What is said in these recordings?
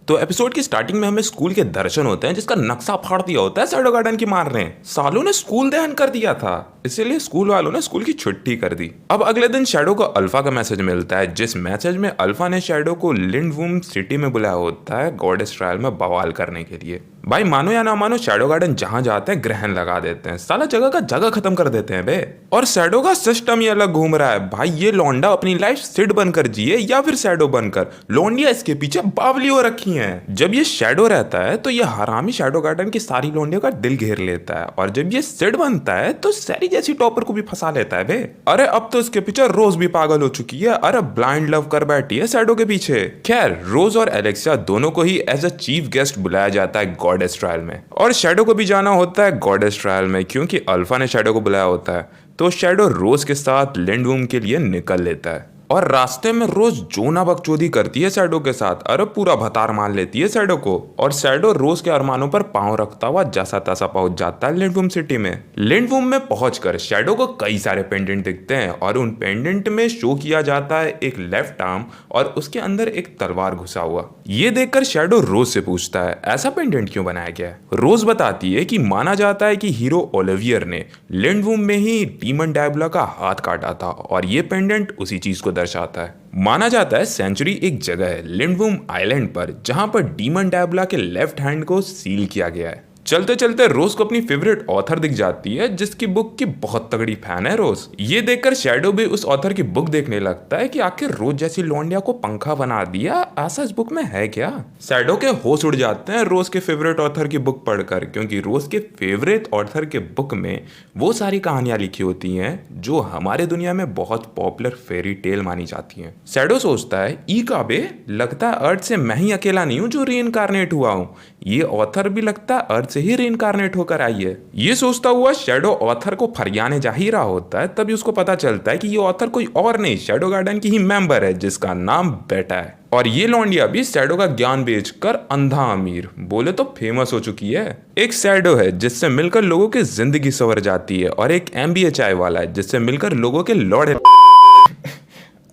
तो एपिसोड की स्टार्टिंग में हमें स्कूल के दर्शन होते हैं जिसका नक्शा फाड़ दिया होता है शैडो गार्डन की मारने। सालों ने स्कूल दहन कर दिया था, इसीलिए स्कूल वालों ने स्कूल की छुट्टी कर दी। अब अगले दिन शैडो को अल्फा का मैसेज मिलता है, जिस मैसेज में अल्फा ने शैडो को लिंडवूम सिटी में बुलाया होता है गॉडेस ट्रायल में बवाल करने के लिए। भाई मानो या ना मानो शैडो गार्डन जहां जाते हैं ग्रहण लगा देते हैं, साला जगह का जगह खत्म कर देते हैं बे। और शैडो का सिस्टम ही अलग घूम रहा है। भाई ये लौंडा अपनी लाइफ सिड बनकर जिए या फिर शैडो बनकर, लौंडिया इसके पीछे बावली हो रखी हैं। जब ये शैडो रहता है तो ये हरामी शैडो गार्डन की सारी लौंडियों का दिल घेर लेता है, और जब ये सिड बनता है तो सैरी जैसी टॉपर को भी फंसा लेता है बे। अरे अब तो इसके पीछे रोज भी पागल हो चुकी है, अरे ब्लाइंड लव कर बैठी है शैडो के पीछे। खैर रोज और एलेक्सिया दोनों को ही एज अ चीफ गेस्ट बुलाया जाता है गॉडेस ट्रायल में, और शैडो को भी जाना होता है गॉडेस ट्रायल में क्योंकि अल्फा ने शैडो को बुलाया होता है। तो शैडो रोज के साथ लिंडवूम के लिए निकल लेता है, और रास्ते में रोज जोना बकचोदी करती है शैडो के साथ, अरे पूरा भतार मान लेती है शैडो को। और शैडो रोज के अरमानों पर पांव रखता हुआ जैसा तैसा पहुंच जाता है लिंडवूम सिटी में। लिंडवूम में पहुंचकर शैडो को कई सारे पेंडेंट दिखते हैं, और उन पेंडेंट में शो किया जाता है एक लेफ्ट आर्म और उसके अंदर एक तलवार घुसा हुआ। ये देखकर शैडो रोज से पूछता है ऐसा पेंडेंट क्यों बनाया गया है। रोज बताती है कि माना जाता है कि हीरो ओलिवियर ने लिंडवूम में ही डीमन डायबला का हाथ काटा था, और ये पेंडेंट उसी चीज को दर्शाता है। माना जाता है सेंचुरी एक जगह है लिंडवूम आइलैंड पर जहां पर डीमन डायबला के लेफ्ट हैंड को सील किया गया है। चलते चलते रोज को अपनी फेवरेट ऑथर दिख जाती है जिसकी बुक की बहुत तगड़ी फैन है रोज। ये देखकर शैडो भी उस ऑथर की बुक देखने लगता है कि आखिर रोज जैसी लौंडिया को पंखा बना दिया, ऐसा इस बुक में है क्या। शैडो के होश उड़ जाते हैं रोज के फेवरेट ऑथर की बुक पढ़कर, क्योंकि रोज के फेवरेट ऑथर के बुक में वो सारी कहानियां लिखी होती हैं जो हमारे दुनिया में बहुत पॉपुलर फेरी टेल मानी जाती हैं। शैडो सोचता है ई काबे, लगता है अर्थ से मैं ही अकेला नहीं हूं जो रीइंकारनेट हुआ हूं, ये ऑथर भी लगता है अर्थ से ही रीइंकारनेट होकर आई है। ये सोचता हुआ शैडो ऑथर को फरियाने जा ही रहा होता है, तभी उसको पता चलता है कि ये ऑथर कोई और नहीं शैडो गार्डन की ही मेंबर है जिसका नाम बेटा है। और ये लौंडिया भी शैडो का ज्ञान बेचकर अंधा अमीर बोले तो फेमस हो चुकी है। एक शैडो है जिससे मिलकर लोगों की जिंदगी संवर जाती है, और एक MBA चाय वाला है जिससे मिलकर लोगों के लौड़े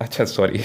अच्छा सॉरी,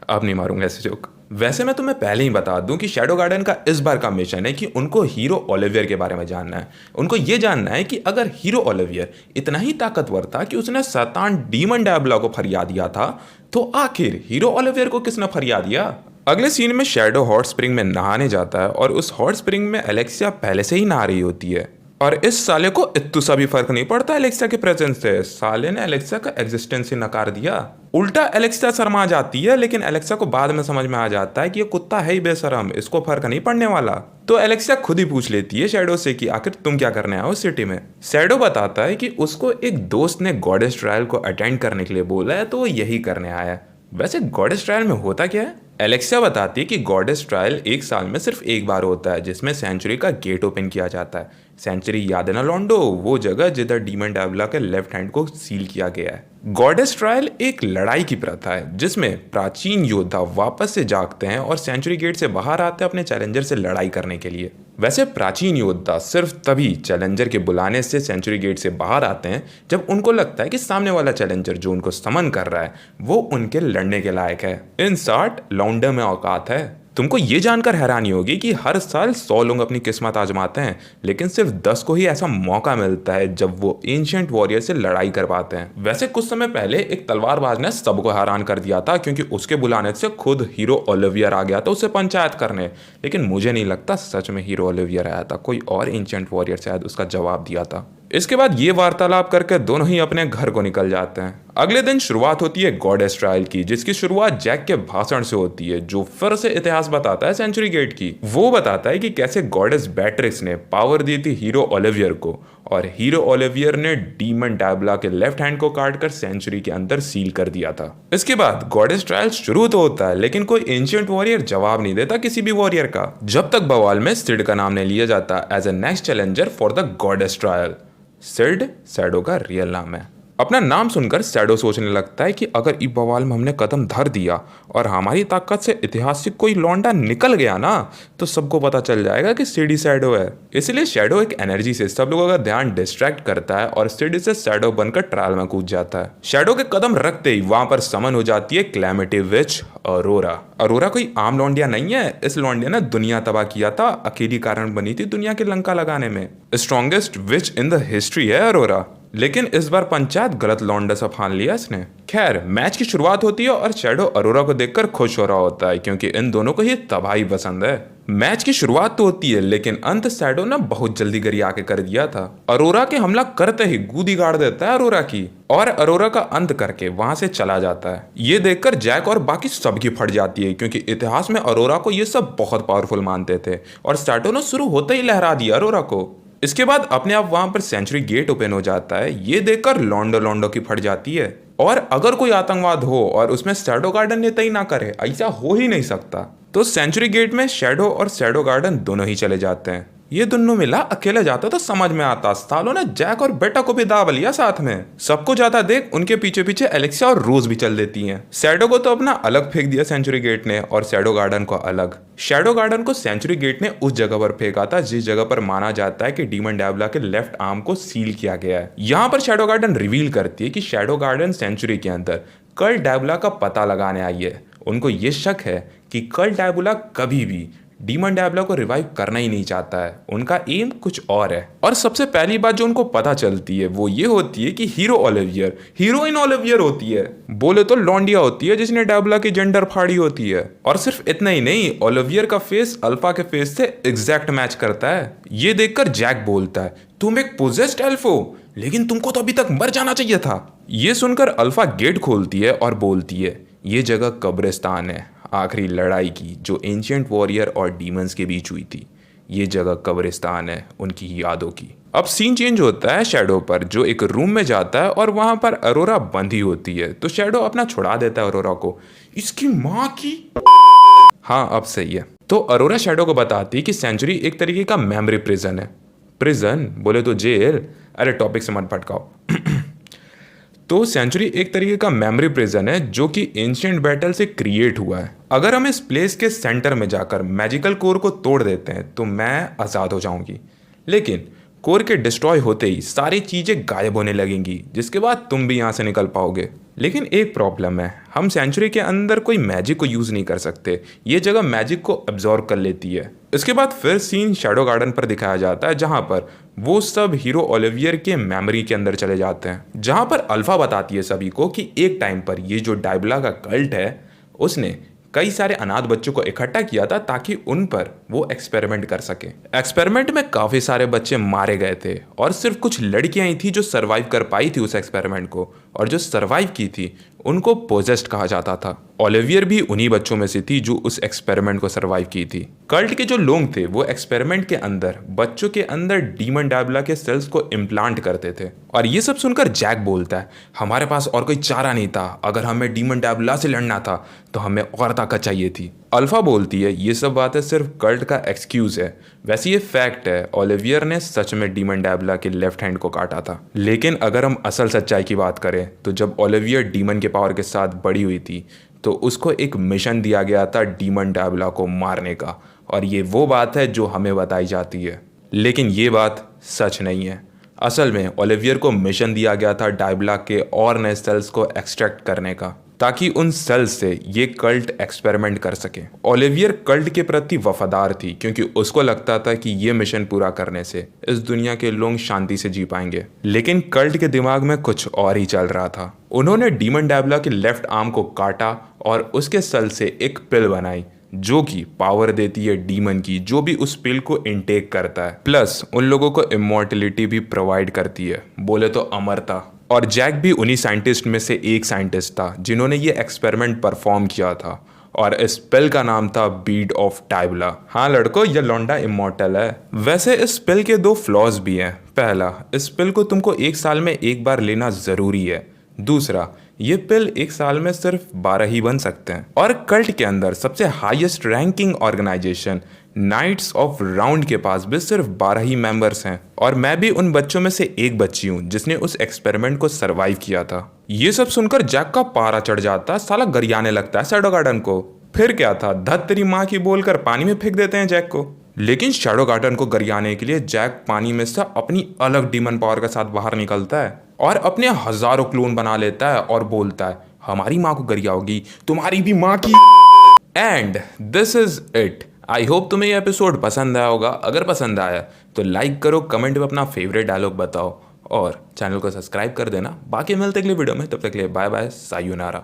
अब नहीं मारूंगा ऐसे जोक। वैसे मैं तुम्हें पहले ही बता दूं कि शैडो गार्डन का इस बार का मिशन है कि उनको हीरो ओलिवियर के बारे में जानना है। उनको ये जानना है कि अगर हीरो ओलिवियर इतना ही ताकतवर था कि उसने शैतान डीमन डायबला को फरिया दिया था, तो आखिर हीरो ओलिवियर को किसने फरिया दिया। अगले सीन में शैडो हॉट स्प्रिंग में नहाने जाता है, और उस हॉट स्प्रिंग में एलेक्सिया पहले से ही नहा रही होती है, और इस साले को इत्तू सा भी फर्क नहीं पड़ता एलेक्सिया के प्रेजेंस से। साले ने एलेक्सिया का एग्जिस्टेंस ही नकार दिया। उल्टा एलेक्सिया शर्मा जाती है, लेकिन एलेक्सिया को बाद में समझ में आ जाता है कि ये कुत्ता है ही बेशरम, इसको फर्क नहीं पड़ने वाला। तो एलेक्सिया खुद ही पूछ लेती है शैडो से कि आखिर तुम क्या करने आए हो सिटी में। शैडो बताता है कि उसको एक दोस्त ने गॉडेस ट्रायल को अटेंड करने के लिए बोला है, तो वो यही करने आया है। वैसे गॉडेस ट्रायल में होता क्या है। एलेक्सिया बताती है कि गॉडेस ट्रायल एक साल में सिर्फ एक बार होता है, जिसमें सेंचुरी का गेट ओपन किया जाता है। सेंचुरी याद है ना लॉन्डो, वो जगह जिधर डीमन डायबला के लेफ्ट हैंड को सील किया गया है। गॉडेस ट्रायल एक लड़ाई की प्रथा है जिसमें प्राचीन योद्धा वापस से जागते हैं और सेंचुरी गेट से बाहर आते हैं अपने चैलेंजर से लड़ाई करने के लिए। वैसे प्राचीन योद्धा सिर्फ तभी चैलेंजर के बुलाने से सेंचुरी गेट से बाहर आते हैं जब उनको लगता है कि सामने वाला चैलेंजर जो उनको समन कर रहा है वो उनके लड़ने के लायक है। इन शॉर्ट लौंडे में औकात है। तुमको ये जानकर हैरानी होगी कि हर साल 100 लोग अपनी किस्मत आजमाते हैं, लेकिन सिर्फ 10 को ही ऐसा मौका मिलता है जब वो एंशिएंट वॉरियर से लड़ाई कर पाते हैं। वैसे कुछ समय पहले एक तलवारबाज ने सबको हैरान कर दिया था, क्योंकि उसके बुलाने से खुद हीरो ओलिवियर आ गया था उसे पंचायत करने, लेकिन मुझे नहीं लगता सच में हीरो ओलिवियर आया था, कोई और एंशिएंट वॉरियर शायद उसका जवाब दिया था। इसके बाद ये वार्तालाप करके दोनों ही अपने घर को निकल जाते हैं। अगले दिन शुरुआत होती है गॉडेस ट्रायल की, जिसकी शुरुआत जैक के भाषण से होती है, जो फिर से इतिहास बताता है सेंचुरी गेट की। वो बताता है कि कैसे गॉडेस बैट्रिक्स ने पावर दी थी हीरो ओलिवियर को, और हीरो ओलिवियर ने डीमन डायबला के लेफ्ट हैंड को काटकर सेंचुरी के अंदर सील कर दिया था। इसके बाद गॉडेस ट्रायल शुरू तो होता है, लेकिन कोई एंशिएंट वॉरियर जवाब नहीं देता किसी भी वॉरियर का, जब तक बवाल में सिड का नाम नहीं लिया जाता as a next challenger for the goddess trial. Sid Shadow का रियल नाम है। अपना नाम सुनकर शैडो सोचने लगता है कि अगर ई बवाल में हमने कदम धर दिया और हमारी ताकत से ऐतिहासिक कोई लौंडा निकल गया ना, तो सबको पता चल जाएगा कि सीडी शैडो है। इसलिए शैडो एक एनर्जी से सब लोगों का ध्यान डिस्ट्रैक्ट करता है और सीडी से शैडो बनकर ट्रायल में कूद जाता है। शैडो के कदम रखते ही वहां पर समन हो जाती है कैलेमिटी विच अरोरा। अरोरा कोई आम लौंडिया नहीं है, इस लौंडिया ने दुनिया तबाह किया था, अकेली कारण बनी थी दुनिया की लंका लगाने में। Strongest which in the history है अरोरा। लेकिन इस बार पंचायत गलत लौंडे से फान लिया इसने। खैर, मैच की शुरुआत होती है और शैडो अरोरा को देखकर खुश हो रहा होता है क्योंकि इन दोनों को ही तबाही पसंद है। मैच की शुरुआत तो होती है लेकिन अंत शैडो ने बहुत जल्दी गरिया के कर दिया था। अरोरा के हमला करते ही गूदी गाड़ देता है अरोरा की और अरोरा का अंत करके वहां से चला जाता है। ये देखकर जैक और बाकी सबकी फट जाती है क्योंकि इतिहास में अरोरा को ये सब बहुत पावरफुल मानते थे और शैडो ने शुरू होते ही लहरा दिया अरोरा को। इसके बाद अपने आप वहां पर सेंचुरी गेट ओपन हो जाता है। ये देखकर लॉन्डो लॉन्डो की फट जाती है और अगर कोई आतंकवाद हो और उसमें शैडो गार्डन ने तय ना करे, ऐसा हो ही नहीं सकता। तो सेंचुरी गेट में शैडो और शैडो गार्डन दोनों ही चले जाते हैं। ये दोनों मिला अकेले जाता तो समझ में आता, सालों ने जैक और बेटा को भी दाव लिया साथ में। सबको जाता देख उनके पीछे पीछे एलेक्सा और रोज भी चल देती हैं। शैडो को तो अपना अलग फेंक दिया सेंचुरी गेट ने और शैडो गार्डन को अलग। शैडो गार्डन को सेंचुरी गेट ने उस जगह पर फेंका था जिस जगह पर माना जाता है कि डीमन डायबला के लेफ्ट आर्म को सील किया गया है। यहाँ पर शैडो गार्डन रिवील करती है कि शैडो गार्डन सेंचुरी के अंदर कर्ल डायबला का पता लगाने आई है। उनको ये शक है कि कर्ल डायबला कभी भी डीमन डायबला को रिवाइव करना ही नहीं चाहता है, उनका एम कुछ और है। और सबसे पहली बात जो उनको पता चलती है वो ये होती है कि हीरो ओलिवियर हीरोइन ओलिवियर होती है, बोले तो लॉन्डिया होती है जिसने डायबला की जेंडर फाड़ी होती है। और सिर्फ इतना ही नहीं, ओलिवियर का फेस अल्फा के फेस से एग्जैक्ट मैच करता है। ये देखकर जैक बोलता है, तुम एक पोजेस्ड एल्फ हो, लेकिन तुमको तो अभी तक मर जाना चाहिए था। ये सुनकर अल्फा गेट खोलती है और बोलती है, ये जगह कब्रिस्तान है आखिरी लड़ाई की जो एंशिएंट वॉरियर और डीमंस के बीच हुई थी। ये जगह कब्रिस्तान है उनकी यादों की। अब सीन चेंज होता है शैडो पर, जो एक रूम में जाता है और वहां पर अरोरा बंधी होती है। तो शैडो अपना छुड़ा देता है अरोरा को। इसकी माँ की। हाँ, अब सही है। तो अरोरा शैडो को बताती है कि सेंचुरी एक तरीके का मेमोरी प्रिजन है। प्रिजन बोले तो जेल, अरे टॉपिक से मत भटकाओ। तो सेंचुरी एक तरीके का मेमोरी प्रिजन है जो कि एंशिएंट बैटल से क्रिएट हुआ है। अगर हम इस प्लेस के सेंटर में जाकर मैजिकल कोर को तोड़ देते हैं तो मैं आज़ाद हो जाऊंगी, लेकिन कोर के डिस्ट्रॉय होते ही सारी चीज़ें गायब होने लगेंगी, जिसके बाद तुम भी यहाँ से निकल पाओगे। लेकिन एक प्रॉब्लम है, हम सेंचुरी के अंदर कोई मैजिक को यूज़ नहीं कर सकते। ये जगह मैजिक को एब्जॉर्ब कर लेती है। इसके बाद फिर सीन शैडो गार्डन पर दिखाया जाता है जहाँ पर वो सब हीरो ओलिवियर के मेमोरी के अंदर चले जाते हैं, जहाँ पर अल्फा बताती है सभी को कि एक टाइम पर ये जो डायबला का कल्ट है उसने कई सारे अनाथ बच्चों को इकट्ठा किया था ताकि उन पर वो एक्सपेरिमेंट कर सके। एक्सपेरिमेंट में काफ़ी सारे बच्चे मारे गए थे और सिर्फ कुछ लड़कियां ही थी जो सरवाइव कर पाई थी उस एक्सपेरिमेंट को, और जो सरवाइव की थी उनको पोजेस्ड कहा जाता था। ओलिवियर भी उन्हीं बच्चों में से थी जो उस एक्सपेरिमेंट को सरवाइव की थी। कल्ट के जो लोग थे वो एक्सपेरिमेंट के अंदर बच्चों के अंदर डीमन डायबला के सेल्स को इम्प्लांट करते थे। और ये सब सुनकर जैक बोलता है, हमारे पास और कोई चारा नहीं था, अगर हमें डीमन डायबला से लड़ना था तो हमें और ताकत चाहिए थी। अल्फा बोलती है, ये सब बातें सिर्फ कल्ट का एक्सक्यूज है, वैसे ये फैक्ट है, ओलिवियर ने सच में डीमन डायबला के लेफ्ट हैंड को काटा था। लेकिन अगर हम असल सच्चाई की बात करें तो जब ओलिवियर डीमन के पावर के साथ बड़ी हुई थी तो उसको एक मिशन दिया गया था डीमन डायबला को मारने का, और ये वो बात है जो हमें बताई जाती है। लेकिन ये बात सच नहीं है। असल में ओलिवियर को मिशन दिया गया था डायबला के और नए सेल्स को एक्सट्रैक्ट करने का, ताकि उन सेल्स से ये कल्ट एक्सपेरिमेंट कर सके। ओलिवियर कल्ट के प्रति वफादार थी क्योंकि उसको लगता था कि ये मिशन पूरा करने से इस दुनिया के लोग शांति से जी पाएंगे। लेकिन कल्ट के दिमाग में कुछ और ही चल रहा था। उन्होंने डीमन डायबला के लेफ्ट आर्म को काटा और उसके सेल से एक पिल बनाई जो कि पावर देती है डीमन की, जो भी उस पिल को इनटेक करता है, प्लस उन लोगों को इमॉर्टलिटी भी प्रोवाइड करती है, बोले तो अमरता। और जैक भी उन्हीं साइंटिस्ट में से एक साइंटिस्ट था जिन्होंने ये एक्सपेरिमेंट परफॉर्म किया था, और इस पिल का नाम था बीड ऑफ डायबला। हाँ लड़कों, ये लौंडा इमॉर्टल है। वैसे इस पिल के दो फ्लॉज भी हैं। पहला, इस पिल को तुमको 1 साल में एक बार लेना जरूरी है। दूसरा, ये पिल 1 साल में सिर्फ 12 ही बन सकते हैं। और कल्ट के अंदर सबसे highest ranking organisation Knights of Round के पास भी सिर्फ 12 ही मेंबर्स हैं और मैं भी उन बच्चों में से एक बच्ची हूँ जिसने उस एक्सपेरिमेंट को सरवाइव किया था। ये सब सुनकर जैक का पारा चढ़ जाता है, साला गरियाने लगता है शैडो गार्डन को। फिर क्या था, धत तेरी माँ की बोलकर पानी में फेंक देते हैं जैक को। लेकिन शैडो गार्डन को गरियाने के लिए जैक पानी में से अपनी अलग डीमन पावर के साथ बाहर निकलता है और अपने हजारों क्लोन बना लेता है और बोलता है हमारी माँ को गरियाओगी, तुम्हारी भी माँ की। And this is it. I hope तुम्हें ये एपिसोड पसंद आया होगा। अगर पसंद आया तो लाइक करो, कमेंट में अपना फेवरेट डायलॉग बताओ और चैनल को सब्सक्राइब कर देना। बाकी मिलते अगले वीडियो में, तब तक के लिए बाय बाय, सायूनारा।